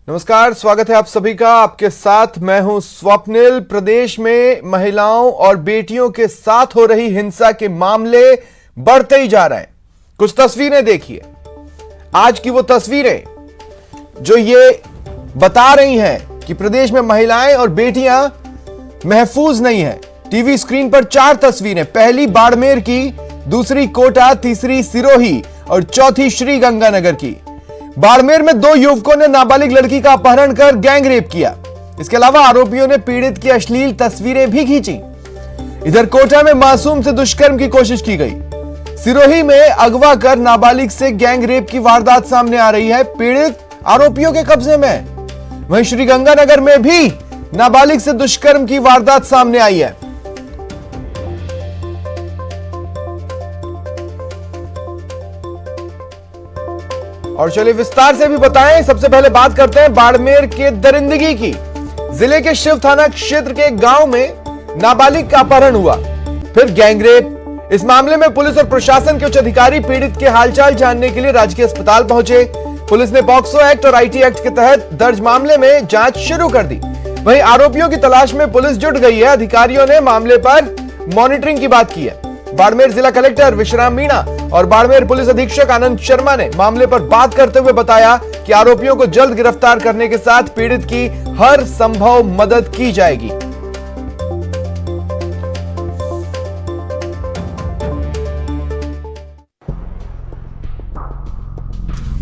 नमस्कार, स्वागत है आप सभी का। आपके साथ मैं हूं स्वप्निल। प्रदेश में महिलाओं और बेटियों के साथ हो रही हिंसा के मामले बढ़ते ही जा रहे हैं। कुछ तस्वीरें देखिए, आज की वो तस्वीरें जो ये बता रही हैं कि प्रदेश में महिलाएं और बेटियां महफूज नहीं हैं। टीवी स्क्रीन पर 4 तस्वीरें, पहली बाड़मेर की, दूसरी कोटा, तीसरी सिरोही और चौथी श्रीगंगानगर की। बाड़मेर में 2 युवकों ने नाबालिग लड़की का अपहरण कर गैंग रेप किया। इसके अलावा आरोपियों ने पीड़ित की अश्लील तस्वीरें भी खींची। इधर कोटा में मासूम से दुष्कर्म की कोशिश की गई। सिरोही में अगवा कर नाबालिग से गैंग रेप की वारदात सामने आ रही है। पीड़ित आरोपियों के कब्जे में। वहीं श्रीगंगानगर में भी नाबालिग से दुष्कर्म की वारदात सामने आई है। और चलिए विस्तार से भी बताएं। सबसे पहले बात करते हैं बाड़मेर के दरिंदगी की। जिले के शिव थाना क्षेत्र के गांव में नाबालिग का अपहरण हुआ, फिर गैंगरेप। इस मामले में पुलिस और प्रशासन के उच्च अधिकारी पीड़ित के हालचाल जानने के लिए राजकीय अस्पताल पहुंचे। पुलिस ने पॉक्सो एक्ट और आईटी एक्ट के तहत दर्ज मामले में जांच शुरू कर दी। वहीं आरोपियों की तलाश में पुलिस जुट गई है। अधिकारियों ने मामले पर मॉनिटरिंग की बात की है। बाड़मेर जिला कलेक्टर विश्राम मीणा और बाड़मेर पुलिस अधीक्षक आनंद शर्मा ने मामले पर बात करते हुए बताया कि आरोपियों को जल्द गिरफ्तार करने के साथ पीड़ित की हर संभव मदद की जाएगी।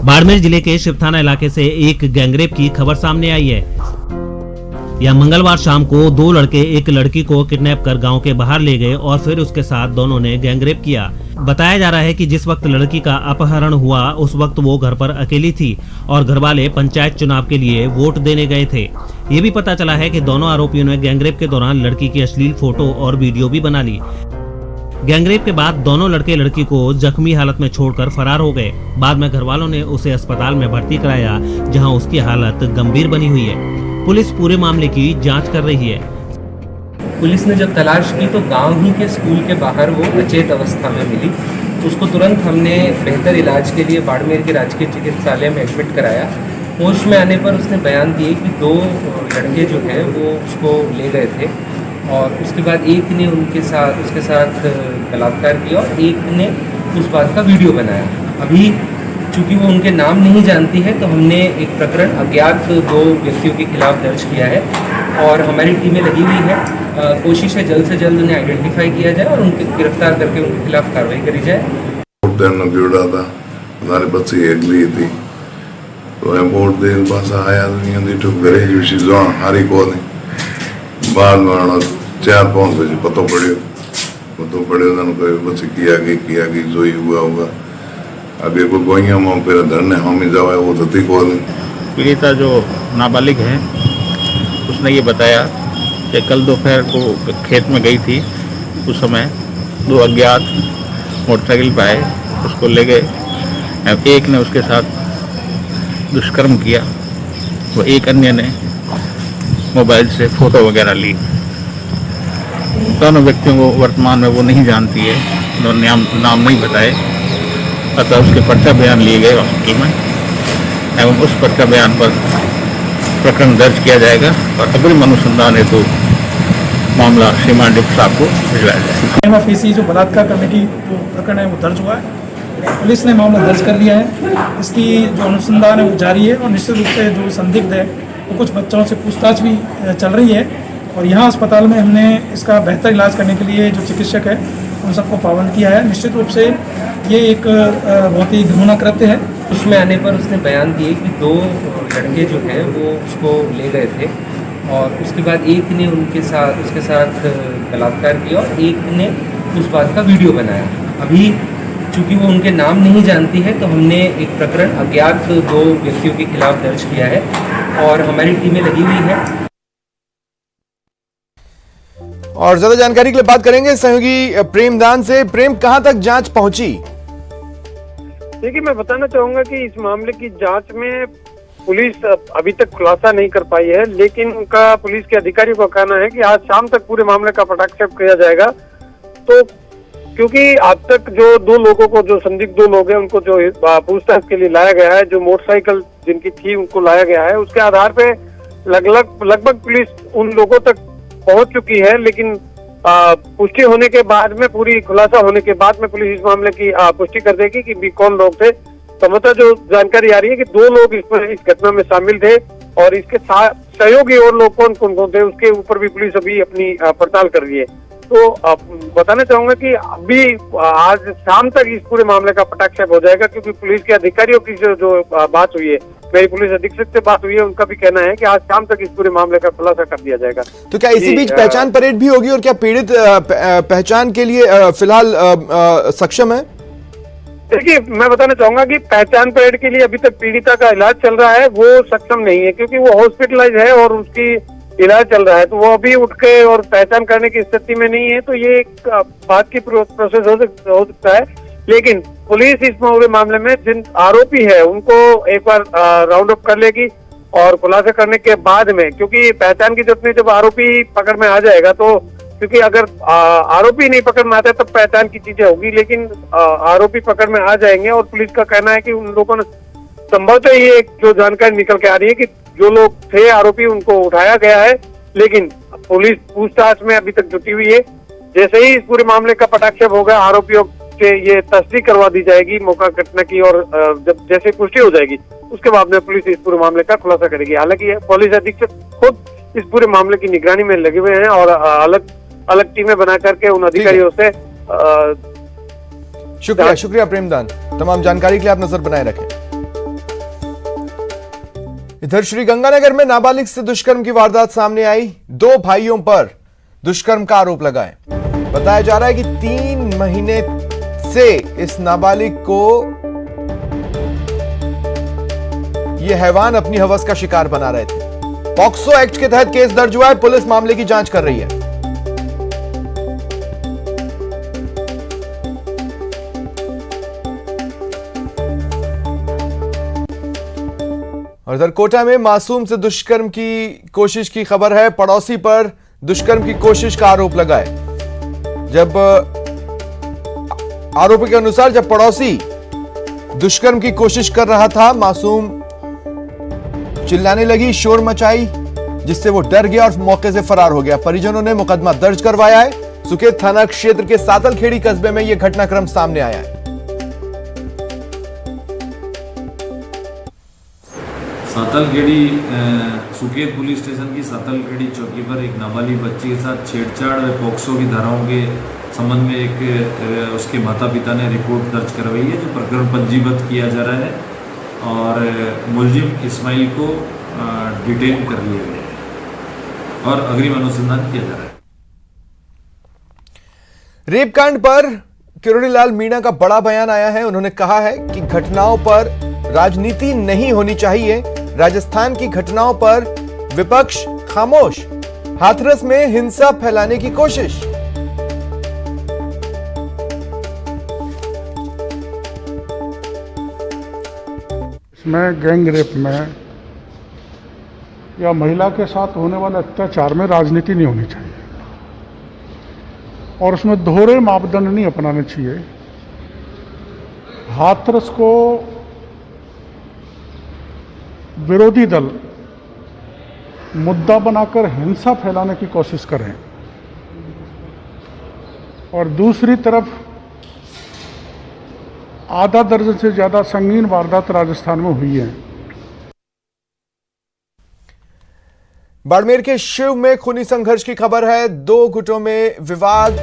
बाड़मेर जिले के शिव थाना इलाके से एक गैंगरेप की खबर सामने आई है। यह मंगलवार शाम को 2 लड़के एक लड़की को किडनैप कर गांव के बाहर ले गए और फिर उसके साथ दोनों ने गैंगरेप किया। बताया जा रहा है कि जिस वक्त लड़की का अपहरण हुआ उस वक्त वो घर पर अकेली थी और घरवाले पंचायत चुनाव के लिए वोट देने गए थे। ये भी पता चला है कि दोनों आरोपियों ने गैंगरेप के दौरान लड़की की अश्लील फोटो और वीडियो भी बना ली। गैंगरेप के बाद दोनों लड़के लड़की को जख्मी हालत में छोड़कर फरार हो गए। बाद में घरवालों ने उसे अस्पताल में भर्ती कराया, जहां उसकी हालत गंभीर बनी हुई है। पुलिस पूरे मामले की जांच कर रही है। पुलिस ने जब तलाश की तो गांव ही के स्कूल के बाहर वो अचेत अवस्था में मिली। उसको तुरंत हमने बेहतर इलाज के लिए बाड़मेर के राजकीय चिकित्सालय में एडमिट कराया। होश में आने पर उसने बयान दिए कि 2 लड़के जो है वो उसको ले गए थे और उसके बाद एक ने उसके साथ बलात्कार किया और एक ने उस बात का वीडियो बनाया। अभी चूँकि वो उनके नाम नहीं जानती है तो हमने एक प्रकरण अज्ञात 2 व्यक्तियों के खिलाफ दर्ज किया है और हमारी टीमें लगी हुई है। कोशिश है जल्द से जल्द उन्हें आइडेंटिफाई किया जाए और उनके गिरफ्तार करके उनके खिलाफ कार्रवाई करी जाए। था हमारे बच्चे अगली थी तो वोट देने पास आया तो हारी को बाद में 4-5 बजे पतो पड़े बच्चे किया गई जो ही हुआ अभी कोई गोइया में फिर धरने हम जावा वो धती को पीड़िता जो नाबालिग है उसने ये बताया कि कल दोपहर को खेत में गई थी। उस समय 2 अज्ञात मोटरसाइकिल पर आए, उसको ले गए। एक ने उसके साथ दुष्कर्म किया, वो एक अन्य ने मोबाइल से फ़ोटो वगैरह ली। दोनों व्यक्तियों को वर्तमान में वो नहीं जानती है, उन्होंने नाम नहीं बताए। अतः उसके पर्चा बयान लिए गए हॉस्पिटल में एवं उस पर्चा बयान पर प्रकरण दर्ज किया जाएगा और अग्रिम अनुसंधान हेतु मामला श्रीमान डिप्टी साहब को भिजवाया जाएगा। एमएफएसी जो बलात्कार करने की जो प्रकरण है वो दर्ज हुआ है। पुलिस ने मामला दर्ज कर लिया है। इसकी जो अनुसंधान है वो जारी है और निश्चित रूप से जो संदिग्ध है वो कुछ बच्चों से पूछताछ भी चल रही है और यहाँ अस्पताल में हमने इसका बेहतर इलाज करने के लिए जो चिकित्सक है उन सबको पाबंद किया है। निश्चित रूप से ये एक बहुत ही घृणा कृत्य है। उसमें आने पर उसने बयान दिए कि 2 लड़के जो है वो उसको ले गए थे और उसके बाद एक ने उसके साथ बलात्कार किया और एक ने उस बात का वीडियो बनाया। अभी चूँकि वो उनके नाम नहीं जानती है तो हमने एक प्रकरण अज्ञात 2 व्यक्तियों के खिलाफ दर्ज किया है और हमारी टीमें लगी हुई है। और ज्यादा जानकारी के लिए बात करेंगे सहयोगी प्रेमदान से। प्रेम, कहां तक जांच पहुंची? देखिए, मैं बताना चाहूंगा कि इस मामले की जांच में पुलिस अभी तक खुलासा नहीं कर पाई है, लेकिन उनका पुलिस के अधिकारियों का कहना है कि आज शाम तक पूरे मामले का पटाक्षेप किया जाएगा। तो क्योंकि अब तक जो दो लोगों को, जो संदिग्ध दो लोग हैं, उनको जो पूछताछ के लिए लाया गया है, जो मोटरसाइकिल जिनकी थी उनको लाया गया है, उसके आधार पे लगभग पुलिस उन लोगों तक पहुंच चुकी है। लेकिन पुष्टि होने के बाद में, पूरी खुलासा होने के बाद में पुलिस इस मामले की पुष्टि कर देगी कि भी कौन लोग थे। संभवतः जो जानकारी आ रही है कि दो लोग इस घटना में शामिल थे और इसके सहयोगी और लोग कौन कौन थे, उसके ऊपर भी पुलिस अभी अपनी पड़ताल कर रही है। तो बताना चाहूंगा कि अभी आज शाम तक इस पूरे मामले का पटाक्षेप हो जाएगा, क्योंकि पुलिस के अधिकारियों की जो बात हुई है, मेरी पुलिस अधीक्षक से बात हुई है, उनका भी कहना है कि आज शाम तक इस पूरे मामले का खुलासा कर दिया जाएगा। तो क्या इसी बीच पहचान परेड भी होगी और क्या पीड़ित पहचान के लिए फिलहाल सक्षम है? देखिए, मैं बताना चाहूंगा कि पहचान परेड के लिए अभी तक पीड़िता का इलाज चल रहा है, वो सक्षम नहीं है, क्योंकि वो हॉस्पिटलाइज है और उसकी इलाज चल रहा है, तो वो अभी उठ के और पहचान करने की स्थिति में नहीं है। तो ये एक बात की प्रोसेस हो सकता है। लेकिन पुलिस इस पूरे मामले में जिन आरोपी है उनको एक बार राउंड अप कर लेगी और खुलासा करने के बाद में, क्योंकि पहचान की जरूरत नहीं, जब आरोपी पकड़ में आ जाएगा तो, क्योंकि अगर आरोपी नहीं पकड़ में आता तब पहचान की चीजें होगी, लेकिन आरोपी पकड़ में आ जाएंगे और पुलिस का कहना है कि उन लोगों ने संभवतः ये जो जानकारी निकल के आ रही है कि जो लोग थे आरोपी उनको उठाया गया है, लेकिन पुलिस पूछताछ में अभी तक जुटी हुई है। जैसे ही इस पूरे मामले का पटाक्षेप होगा, आरोपियों से ये तस्दीक करवा दी जाएगी मौका घटना की, और जब जैसे पुष्टि हो जाएगी उसके बाद में पुलिस इस पूरे मामले का खुलासा करेगी। हालांकि पुलिस अधीक्षक खुद इस पूरे मामले की निगरानी में लगे हुए हैं और अलग अलग टीमें बना करके उन अधिकारियों से शुक्रिया प्रेमदान, तमाम जानकारी के लिए आप नजर बनाए रखें। इधर श्रीगंगानगर में नाबालिग से दुष्कर्म की वारदात सामने आई। दो भाइयों पर दुष्कर्म का आरोप लगा है। बताया जा रहा है कि 3 महीने से इस नाबालिग को ये हैवान अपनी हवस का शिकार बना रहे थे। पॉक्सो एक्ट के तहत केस दर्ज हुआ है, पुलिस मामले की जांच कर रही है। और इधर कोटा में मासूम से दुष्कर्म की कोशिश की खबर है। पड़ोसी पर दुष्कर्म की कोशिश का आरोप लगा है। जब आरोपी के अनुसार जब पड़ोसी दुष्कर्म की कोशिश कर रहा था, मासूम चिल्लाने लगी, शोर मचाई, जिससे वो डर गया और मौके से फरार हो गया। परिजनों ने मुकदमा दर्ज करवाया है। सुकेत थाना क्षेत्र के सातलखेड़ी कस्बे में यह घटनाक्रम सामने आया है। सातलखेड़ी सुकेत पुलिस स्टेशन की सातलखेड़ी चौकी पर एक नाबालिग बच्ची के साथ छेड़छाड़ व पॉक्सो की धाराओं के संबंध में एक उसके माता पिता ने रिपोर्ट दर्ज करवाई है, जो प्रकरण पंजीबद्ध किया जा रहा है और मुलजिम इस्माइल को डिटेन कर लिया गया है और अग्रिम अनुसंधान किया जा रहा है। रेप कांड पर किरोड़ीलाल मीणा का बड़ा बयान आया है। उन्होंने कहा है कि घटनाओं पर राजनीति नहीं होनी चाहिए। राजस्थान की घटनाओं पर विपक्ष खामोश, हाथरस में हिंसा फैलाने की कोशिश। इसमें गैंग रेप में या महिला के साथ होने वाले अत्याचार में राजनीति नहीं होनी चाहिए और उसमें दोहरे मापदंड नहीं अपनाने चाहिए। हाथरस को विरोधी दल मुद्दा बनाकर हिंसा फैलाने की कोशिश करें और दूसरी तरफ आधा दर्जन से ज्यादा संगीन वारदात राजस्थान में हुई है। बाड़मेर के शिव में खूनी संघर्ष की खबर है। 2 गुटों में विवाद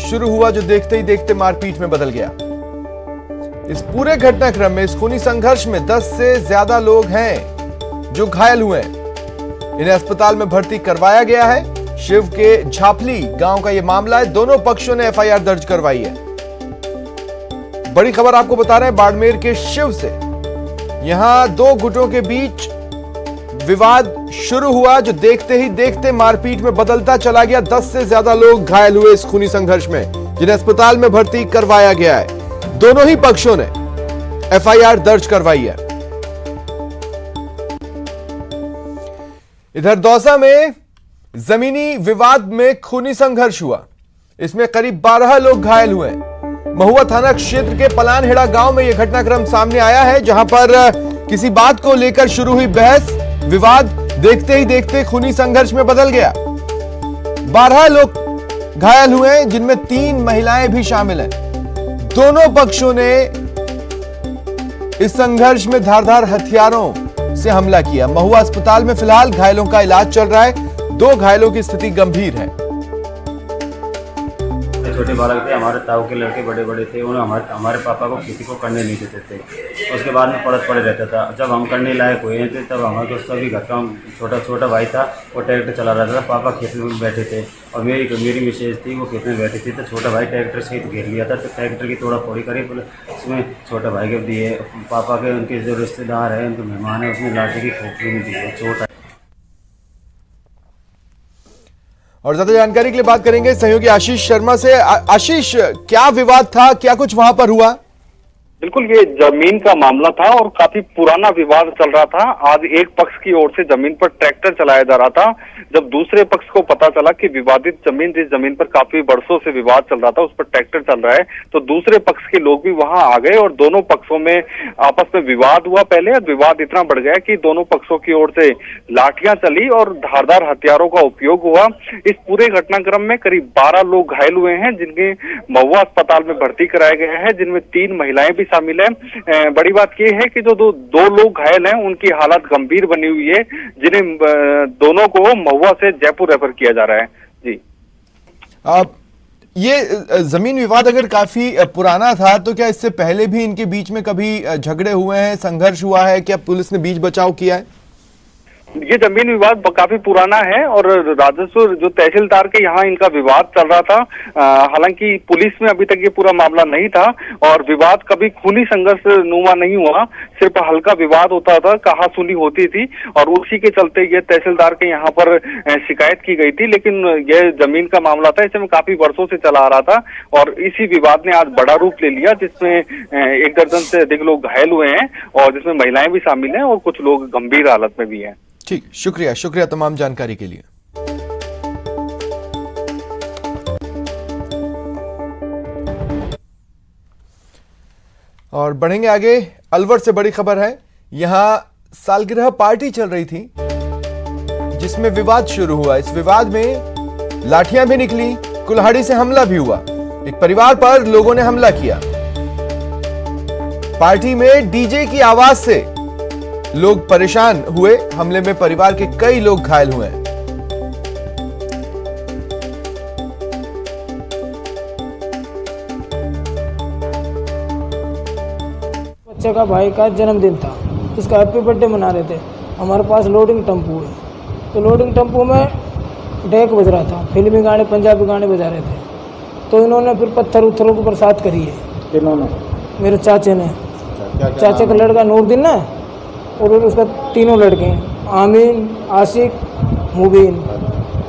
शुरू हुआ, जो देखते ही देखते मारपीट में बदल गया। इस पूरे घटनाक्रम में, इस खूनी संघर्ष में 10 से ज्यादा लोग हैं जो घायल हुए हैं। इन्हें अस्पताल में भर्ती करवाया गया है। शिव के झापली गांव का यह मामला है। दोनों पक्षों ने एफआईआर दर्ज करवाई है। बड़ी खबर आपको बता रहे हैं बाड़मेर के शिव से। यहां 2 गुटों के बीच विवाद शुरू हुआ, जो देखते ही देखते मारपीट में बदलता चला गया। 10 से ज्यादा लोग घायल हुए इस खूनी संघर्ष में, जिन्हें अस्पताल में भर्ती करवाया गया है। दोनों ही पक्षों ने एफआईआर दर्ज करवाई है। इधर दौसा में जमीनी विवाद में खूनी संघर्ष हुआ। इसमें करीब 12 लोग घायल हुए। महुआ थाना क्षेत्र के पलानहेड़ा गांव में यह घटनाक्रम सामने आया है, जहां पर किसी बात को लेकर शुरू हुई बहस विवाद देखते ही देखते खूनी संघर्ष में बदल गया। 12 लोग घायल हुए, जिनमें 3 महिलाएं भी शामिल हैं। दोनों पक्षों ने इस संघर्ष में धारदार हथियारों से हमला किया। महुआ अस्पताल में फिलहाल घायलों का इलाज चल रहा है। 2 घायलों की स्थिति गंभीर है। छोटे बालक थे, हमारे ताऊ के लड़के बड़े बड़े थे, उन्होंने हमारे पापा को खेती को करने नहीं देते थे। उसके बाद में पड़त पड़े रहता था। जब हम करने लायक हुए थे तब हमारे सभी घर का छोटा भाई था, वो ट्रैक्टर चला रहा था। पापा खेत में बैठे थे और मेरी मिसेज थी, वो खेत में बैठी थी। तो छोटा भाई ट्रैक्टर से घेर लिया था, तो ट्रैक्टर की तोड़ा फोड़ी करी। उसमें छोटा भाई के दिए, पापा के उनके जो रिश्तेदार हैं, उनके मेहमान हैं, उसमें लाठी की खोपड़ी में दी चोट। और ज्यादा जानकारी के लिए बात करेंगे सहयोगी आशीष शर्मा से। आशीष, क्या विवाद था, क्या कुछ वहां पर हुआ? बिल्कुल, ये जमीन का मामला था और काफी पुराना विवाद चल रहा था। आज एक पक्ष की ओर से जमीन पर ट्रैक्टर चलाया जा रहा था। जब दूसरे पक्ष को पता चला कि विवादित जमीन, जिस जमीन पर काफी वर्षों से विवाद चल रहा था, उस पर ट्रैक्टर चल रहा है, तो दूसरे पक्ष के लोग भी वहां आ गए और दोनों पक्षों में आपस में विवाद हुआ। पहले विवाद इतना बढ़ गया कि दोनों पक्षों की ओर से लाठियां चली और धारदार हथियारों का उपयोग हुआ। इस पूरे घटनाक्रम में करीब 12 लोग घायल हुए हैं, जिनके महुआ अस्पताल में भर्ती कराया गया है, जिनमें 3 महिलाएं भी शामिल है। बड़ी बात यह है कि जो दो लोग घायल हैं, उनकी हालत गंभीर बनी हुई है, जिन्हें दोनों को महुआ से जयपुर रेफर किया जा रहा है। जी, ये जमीन विवाद अगर काफी पुराना था, तो क्या इससे पहले भी इनके बीच में कभी झगड़े हुए हैं, संघर्ष हुआ है? क्या पुलिस ने बीच बचाव किया है? ये जमीन विवाद काफी पुराना है और राजस्व जो तहसीलदार के यहाँ इनका विवाद चल रहा था। हालांकि पुलिस में अभी तक ये पूरा मामला नहीं था और विवाद कभी खूनी संघर्ष नुमा नहीं हुआ, सिर्फ हल्का विवाद होता था, कहासुनी होती थी और उसी के चलते ये तहसीलदार के यहाँ पर शिकायत की गई थी। लेकिन ये जमीन का मामला था, इसमें काफी वर्षों से चला आ रहा था और इसी विवाद ने आज बड़ा रूप ले लिया, जिसमें 1 दर्जन से अधिक लोग घायल हुए हैं और जिसमें महिलाएं भी शामिल हैं और कुछ लोग गंभीर हालत में भी हैं। ठीक, शुक्रिया तमाम जानकारी के लिए। और बढ़ेंगे आगे। अलवर से बड़ी खबर है। यहां सालगिरह पार्टी चल रही थी, जिसमें विवाद शुरू हुआ। इस विवाद में लाठियां भी निकली, कुल्हाड़ी से हमला भी हुआ। एक परिवार पर लोगों ने हमला किया। पार्टी में डीजे की आवाज से लोग परेशान हुए। हमले में परिवार के कई लोग घायल हुए हैं। बच्चे का भाई का जन्मदिन था, उसका हैप्पी बर्थडे मना रहे थे। हमारे पास लोडिंग टेम्पो है, तो लोडिंग टेम्पो में डेक बज रहा था, फिल्मी गाने पंजाबी गाने बजा रहे थे। तो इन्होंने फिर पत्थर उत्थरों की बरसात करी है। इन्होंने, मेरे चाचे ने, चाचे का लड़का नूरदीन ना, और उसका 3 लड़के हैं, आमीन, आशिक, मुबीन।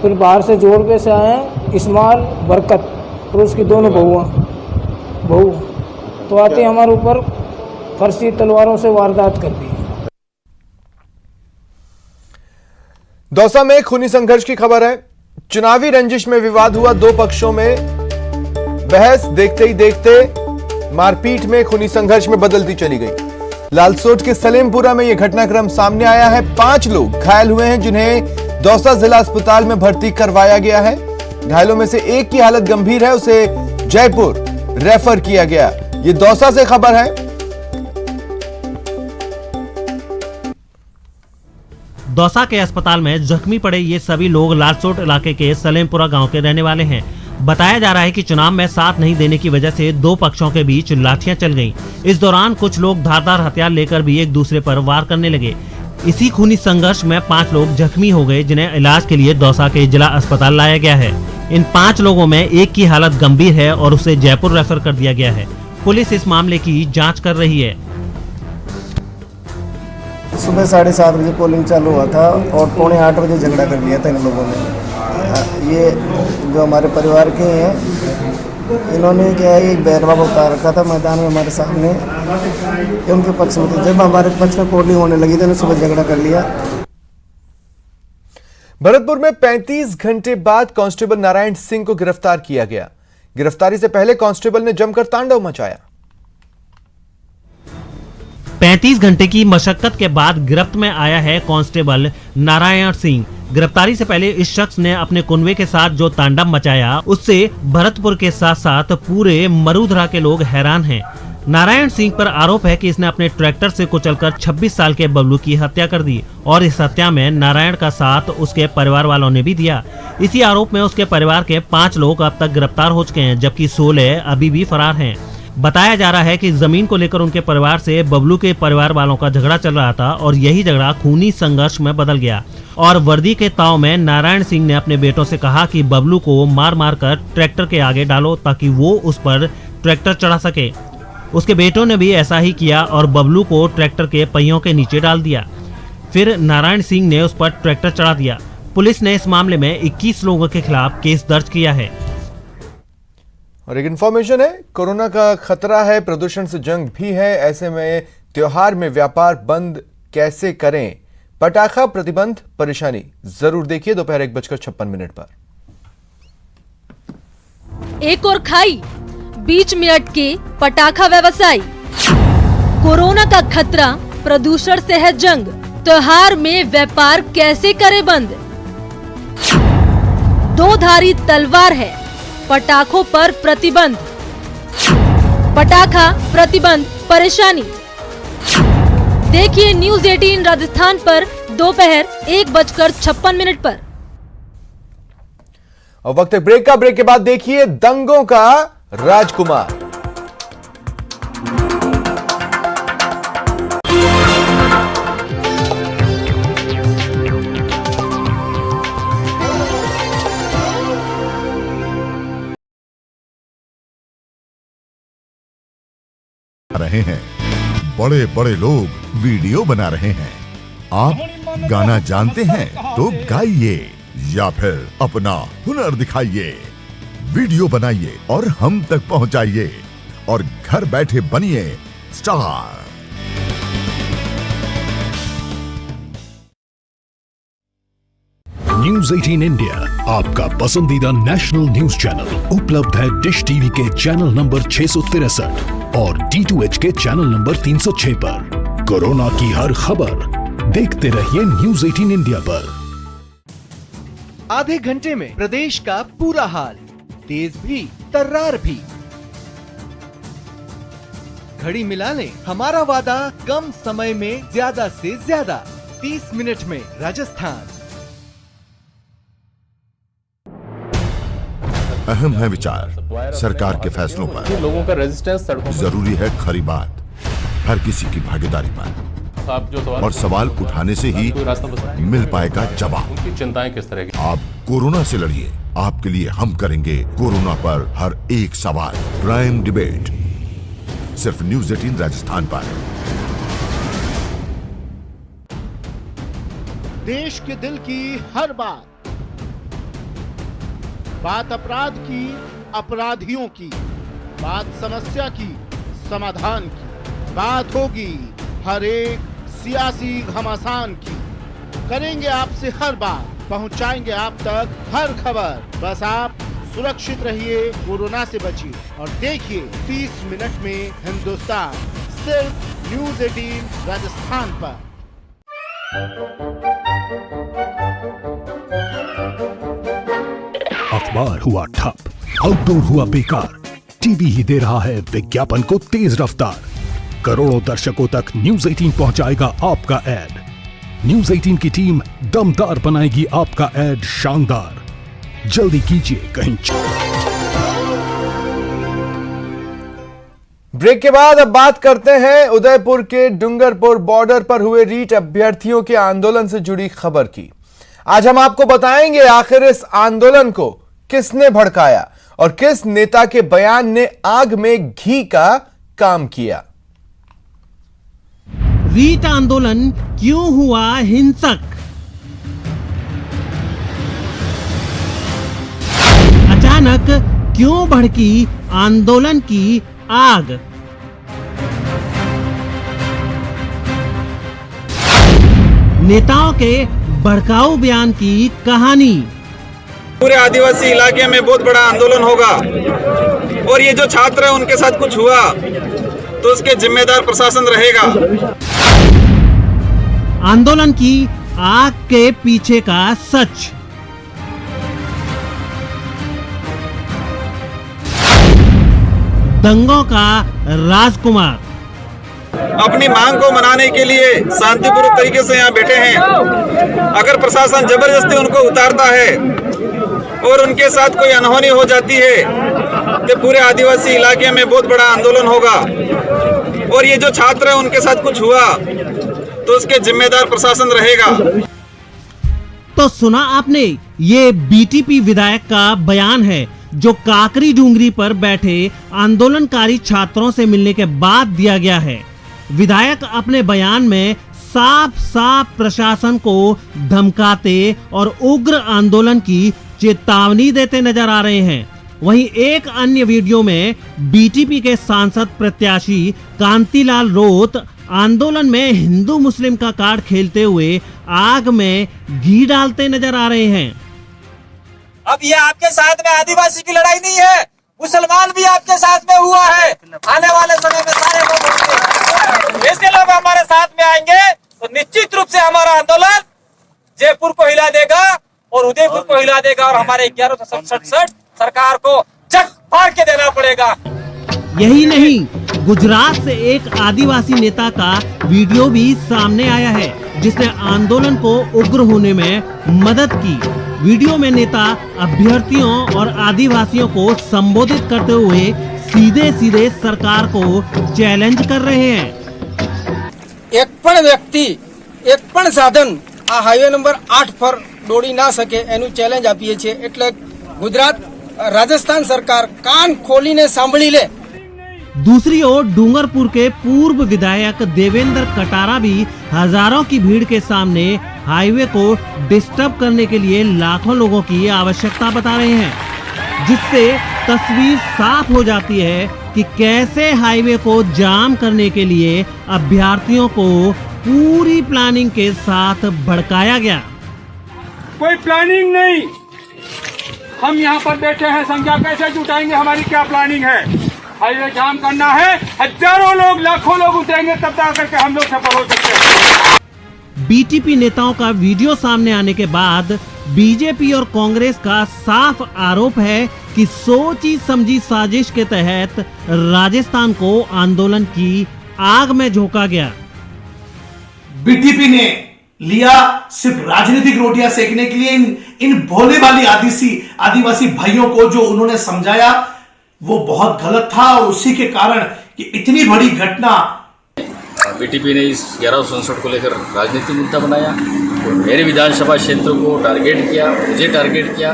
फिर बाहर से जोड़पे से आए हैं इस्माल, बरकत और उसकी 2 बहू। तो आते हमारे ऊपर फर्शी तलवारों से वारदात कर दी। दौसा में खूनी संघर्ष की खबर है। चुनावी रंजिश में विवाद हुआ। 2 पक्षों में बहस, देखते ही देखते मारपीट में खूनी संघर्ष में बदलती चली गई। लालसोट के सलेमपुरा में यह घटनाक्रम सामने आया है। 5 लोग घायल हुए हैं, जिन्हें दौसा जिला अस्पताल में भर्ती करवाया गया है। घायलों में से एक की हालत गंभीर है, उसे जयपुर रेफर किया गया। ये दौसा से खबर है। दौसा के अस्पताल में जख्मी पड़े ये सभी लोग लालसोट इलाके के सलेमपुरा गांव के रहने वाले हैं। बताया जा रहा है कि चुनाव में साथ नहीं देने की वजह से 2 पक्षों के बीच लाठियां चल गईं। इस दौरान कुछ लोग धारदार हथियार लेकर भी एक दूसरे पर वार करने लगे। इसी खूनी संघर्ष में 5 लोग जख्मी हो गए, जिन्हें इलाज के लिए दौसा के जिला अस्पताल लाया गया है। इन 5 लोगों में एक की हालत गंभीर है और उसे जयपुर रेफर कर दिया गया है। पुलिस इस मामले की जाँच कर रही है। सुबह 7:30 बजे पोलिंग चालू हुआ था और 7:45 बजे झगड़ा कर लिया था इन लोगों ने। ये जो हमारे परिवार के हैं, इन्होंने क्या है, एक बैरवा उतार रखा था मैदान में हमारे सामने, ये उनके पक्ष में थे। जब हमारे पक्ष में पोलिंग होने लगी तो सुबह झगड़ा कर लिया। भरतपुर में 35 घंटे बाद कांस्टेबल नारायण सिंह को गिरफ्तार किया गया। गिरफ्तारी से पहले कांस्टेबल ने जमकर तांडव मचाया। 35 घंटे की मशक्कत के बाद गिरफ्त में आया है कांस्टेबल नारायण सिंह। गिरफ्तारी से पहले इस शख्स ने अपने कुनवे के साथ जो तांडव मचाया उससे भरतपुर के साथ साथ पूरे मरूधरा के लोग हैरान हैं। नारायण सिंह पर आरोप है कि इसने अपने ट्रैक्टर से कुचलकर 26 साल के बबलू की हत्या कर दी और इस हत्या में नारायण का साथ उसके परिवार वालों ने भी दिया। इसी आरोप में उसके परिवार के 5 लोग अब तक गिरफ्तार हो चुके हैं, जबकि 16 अभी भी फरार हैं। बताया जा रहा है कि जमीन को लेकर उनके परिवार से बबलू के परिवार वालों का झगड़ा चल रहा था और यही झगड़ा खूनी संघर्ष में बदल गया और वर्दी के ताव में नारायण सिंह ने अपने बेटों से कहा कि बबलू को मार मार कर ट्रैक्टर के आगे डालो ताकि वो उस पर ट्रैक्टर चढ़ा सके। उसके बेटों ने भी ऐसा ही किया और बबलू को ट्रैक्टर के पहियों के नीचे डाल दिया। फिर नारायण सिंह ने उस पर ट्रैक्टर चढ़ा दिया। पुलिस ने इस मामले में 21 लोगों के खिलाफ केस दर्ज किया है। और एक इन्फॉर्मेशन है, कोरोना का खतरा है, प्रदूषण से जंग भी है। ऐसे में त्योहार में व्यापार बंद कैसे करें? पटाखा प्रतिबंध परेशानी। जरूर देखिए दोपहर 1:56 पर। एक और खाई बीच में अटके पटाखा व्यवसायी। कोरोना का खतरा, प्रदूषण से है जंग, त्योहार में व्यापार कैसे करे बंद? दो धारी तलवार है, पटाखों पर प्रतिबंध। पटाखा प्रतिबंध परेशानी। देखिए न्यूज 18 राजस्थान पर दोपहर 1:56 पर। और वक्त ब्रेक का। ब्रेक के बाद देखिए दंगों का राजकुमार। रहे हैं बड़े बड़े लोग वीडियो बना रहे हैं। आप गाना जानते हैं तो गाइए या फिर अपना हुनर दिखाइए, वीडियो बनाइए और हम तक पहुंचाइए और घर बैठे बनिए स्टार। न्यूज 18 इंडिया आपका पसंदीदा नेशनल न्यूज चैनल उपलब्ध है डिश टीवी के चैनल नंबर 663 और D2H के चैनल नंबर 306 पर। कोरोना की हर खबर देखते रहिए न्यूज 18 इंडिया पर। आधे घंटे में प्रदेश का पूरा हाल, तेज भी तर्रार भी। घड़ी मिला लें हमारा वादा, कम समय में ज्यादा से ज्यादा, 30 मिनट में राजस्थान। अहम है विचार सरकार के फैसलों पर, लोगों का रेजिस्टेंस जरूरी है खरी बात, हर किसी की भागीदारी पर। आप जो और सवाल उठाने से ही मिल पाएगा जवाब। उनकी चिंताएं किस तरह की? आप कोरोना से लड़िए, आपके लिए हम करेंगे कोरोना पर हर एक सवाल। प्राइम डिबेट सिर्फ न्यूज 18 राजस्थान पर। देश के दिल की हर बात अपराध की, अपराधियों की, बात समस्या की, समाधान की, बात होगी हर एक सियासी घमासान की। करेंगे आपसे हर बात, पहुंचाएंगे आप तक हर खबर। बस आप सुरक्षित रहिए, कोरोना से बचिए और देखिए 30 मिनट में हिंदुस्तान, सिर्फ न्यूज 18 राजस्थान पर। अखबार हुआ ठप, आउटडोर हुआ बेकार, टीवी ही दे रहा है विज्ञापन को तेज रफ्तार। करोड़ों दर्शकों तक न्यूज 18 पहुंचाएगा आपका एड। न्यूज 18 की टीम दमदार बनाएगी आपका एड शानदार। जल्दी कीजिए कहीं। ब्रेक के बाद अब बात करते हैं उदयपुर के डूंगरपुर बॉर्डर पर हुए रीट अभ्यर्थियों के आंदोलन से जुड़ी खबर की। आज हम आपको बताएंगे आखिर इस आंदोलन को किसने भड़काया और किस नेता के बयान ने आग में घी का काम किया। रीट आंदोलन क्यों हुआ हिंसक? अचानक क्यों भड़की आंदोलन की आग? नेताओं के भड़काऊ बयान की कहानी। पूरे आदिवासी इलाके में बहुत बड़ा आंदोलन होगा और ये जो छात्र है उनके साथ कुछ हुआ तो उसके जिम्मेदार प्रशासन रहेगा। आंदोलन की आग के पीछे का सच। दंगों का राजकुमार अपनी मांग को मनाने के लिए शांतिपूर्वक तरीके से यहाँ बैठे हैं। अगर प्रशासन जबरदस्ती उनको उतारता है और उनके साथ कोई अनहोनी हो जाती है तो पूरे आदिवासी इलाके में बहुत बड़ा आंदोलन होगा और ये जो छात्र है उनके साथ कुछ हुआ तो उसके जिम्मेदार प्रशासन रहेगा। तो सुना आपने, ये बीटीपी विधायक का बयान है जो काकरी डूंगरी पर बैठे आंदोलनकारी छात्रों से मिलने के बाद दिया गया है। विधायक अपने बयान में साफ साफ प्रशासन को धमकाते और उग्र आंदोलन की चेतावनी देते नजर आ रहे हैं। वहीं एक अन्य वीडियो में बीटीपी के सांसद प्रत्याशी कांतिलाल रोत आंदोलन में हिंदू मुस्लिम का कार्ड खेलते हुए आग में घी डालते नजर आ रहे हैं। अब ये आपके साथ में आदिवासी की लड़ाई नहीं है, मुसलमान भी आपके साथ में हुआ है। आने वाले समय में सारे लोग होंगे, ऐसे लोग हमारे साथ में आएंगे तो निश्चित रूप से हमारा आंदोलन जयपुर को हिला देगा और उदयपुर को हिला देगा और हमारे 1167 सरकार को चक फाड़ के देना पड़ेगा। यही नहीं, गुजरात से एक आदिवासी नेता का वीडियो भी सामने आया है जिसने आंदोलन को उग्र होने में मदद की। वीडियो में नेता अभ्यर्थियों और आदिवासियों को संबोधित करते हुए सीधे सीधे सरकार को चैलेंज कर रहे हैं। एक पण व्यक्ति एक पण साधन आ हाईवे नंबर 8 पर दौड़ी ना सके एनु चैलेंज आपीए छे। એટલે गुजरात राजस्थान सरकार कान खोलीने सांभળી ले। दूसरी ओर डूंगरपुर के पूर्व विधायक देवेंद्र कटारा भी हजारों की भीड़ के सामने हाईवे को डिस्टर्ब करने के लिए लाखों लोगों की आवश्यकता बता रहे हैं, जिससे तस्वीर साफ हो जाती है कि कैसे हाईवे को जाम करने के लिए अभ्यर्थियों को पूरी प्लानिंग के साथ भड़काया गया। कोई प्लानिंग नहीं, हम यहाँ पर बैठे हैं, संख्या कैसे जुटाएंगे, हमारी क्या प्लानिंग है। हाईवे जाम करना है, हजारों लोग लाखों लोग उतरेंगे तब तक करके हम लोग सफल हो सकते हैं। बीटीपी नेताओं का वीडियो सामने आने के बाद बीजेपी और कांग्रेस का साफ आरोप है कि सोची समझी साजिश के तहत राजस्थान को आंदोलन की आग में झोंका गया। बीटीपी ने लिया सिर्फ राजनीतिक रोटियां सेकने के लिए इन भोले भाली आदिवासी भाइयों को जो उन्होंने समझाया वो बहुत गलत था और उसी के कारण कि इतनी बड़ी घटना। बीटीपी ने इस 1167 को लेकर राजनीतिक मुद्दा बनाया और मेरे विधानसभा क्षेत्र को टारगेट किया, मुझे टारगेट किया।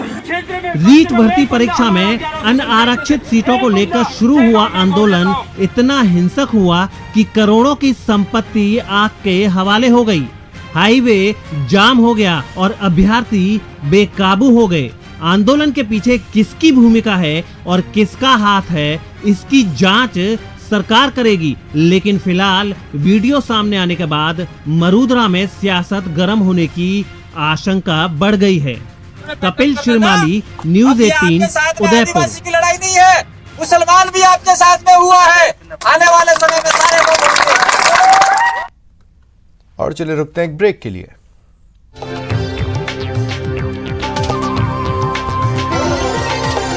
रीट भर्ती परीक्षा में अनारक्षित सीटों को लेकर शुरू हुआ आंदोलन इतना हिंसक हुआ कि करोड़ों की संपत्ति आग के हवाले हो गई। हाईवे जाम हो गया और अभ्यर्थी बेकाबू हो गए। आंदोलन के पीछे किसकी भूमिका है और किसका हाथ है, इसकी जांच सरकार करेगी। लेकिन फिलहाल वीडियो सामने आने के बाद मरूदरा में सियासत गर्म होने की आशंका बढ़ गई है। कपिल शर्माली, न्यूज़ 18, उदयपुर। आदिवासी की लड़ाई नहीं है, मुसलमान भी आपके साथ में हुआ है। आने वाले समय में सारे लोग होंगे। और चलिए रुकते हैं एक ब्रेक के लिए।